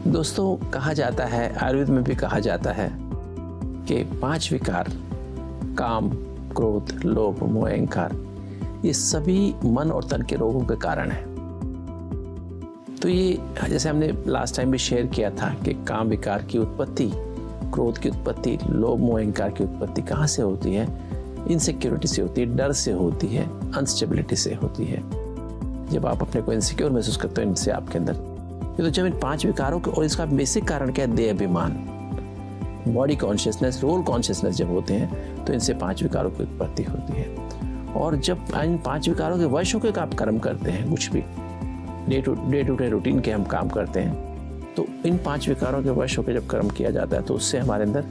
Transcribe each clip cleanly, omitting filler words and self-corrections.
दोस्तों, कहा जाता है, आयुर्वेद में भी कहा जाता है कि 5 विकार, काम, क्रोध, लोभ, मोह, अहंकार, ये सभी मन और तन के रोगों के कारण हैं। तो ये जैसे हमने लास्ट टाइम भी शेयर किया था कि काम विकार की उत्पत्ति, क्रोध की उत्पत्ति, लोभ, मोह, अहंकार की उत्पत्ति कहाँ से होती है? इनसिक्योरिटी से होती है, डर से होती है, अनस्टेबिलिटी से होती है। जब आप अपने को इनसिक्योर महसूस करते हो इनसे आपके अंदर, ये तो जब इन 5 विकारों के, और इसका बेसिक कारण क्या है? देह अभिमान, बॉडी कॉन्शियसनेस, रोल कॉन्शियसनेस जब होते हैं तो इनसे 5 विकारों की उत्पत्ति होती है। और जब इन 5 विकारों के वश होकर आप कर्म करते हैं, कुछ भी डे टू डे रूटीन के हम काम करते हैं, तो इन 5 विकारों के वश होकर जब कर्म किया जाता है तो उससे हमारे अंदर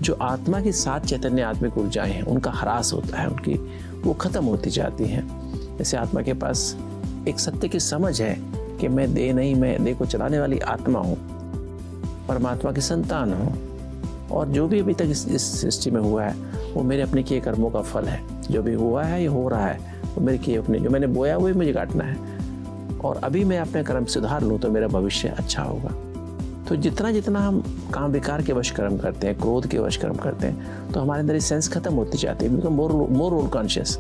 जो आत्मा की 7 चैतन्य आत्मिक ऊर्जाएं हैं उनका ह्रास होता है, उनकी वो खत्म होती जाती हैं। जैसे आत्मा के पास एक सत्य की समझ है कि मैं देह नहीं, मैं देह को चलाने वाली आत्मा हूँ, परमात्मा की संतान हूँ, और जो भी अभी तक इस सृष्टि में हुआ है वो मेरे अपने किए कर्मों का फल है। जो भी हुआ है, ये हो रहा है, वो मेरे किए अपने, जो मैंने बोया वही मुझे काटना है, और अभी मैं अपने कर्म सुधार लूँ तो मेरा भविष्य अच्छा होगा। तो जितना जितना हम काम विकार के वश कर्म करते हैं, क्रोध के वश कर्म करते हैं, तो हमारे अंदर ये सेंस खत्म होती जाती है, बिकम मोर रोल कॉन्शियस,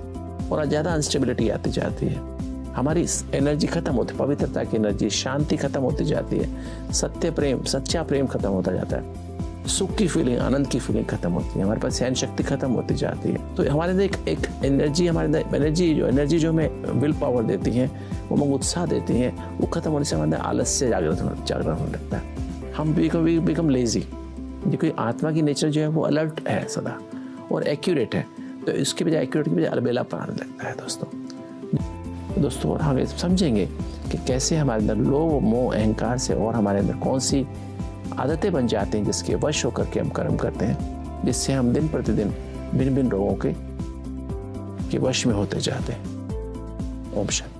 और ज़्यादा अनस्टेबिलिटी आती जाती है। हमारी एनर्जी खत्म होती, पवित्रता की एनर्जी, शांति खत्म होती जाती है, सत्य प्रेम, सच्चा प्रेम खत्म होता जाता है, सुख की फीलिंग, आनंद की फीलिंग खत्म होती है, हमारे पास सहन शक्ति खत्म होती जाती है। तो हमारे अंदर एक एनर्जी, हमारे अंदर एनर्जी जो हमें विल पावर देती है, वो हमें उत्साह देती है, वो खत्म होने से हमारे अंदर आलस्य जागरण होने लगता है। हम बिकम लेजी, क्योंकि आत्मा की नेचर जो है वो अलर्ट है सदा और एक्यूरेट है, तो इसके बजाय एक्यूरेट की बजाय अलबेलापन आने लगता है दोस्तों। और हम समझेंगे कि कैसे हमारे अंदर लोभ, मोह, अहंकार से और हमारे अंदर कौन सी आदतें बन जाती हैं जिसके वश होकर के हम कर्म करते हैं, जिससे हम दिन प्रतिदिन भिन्न भिन्न रोगों के वश में होते जाते हैं। ओम शांति।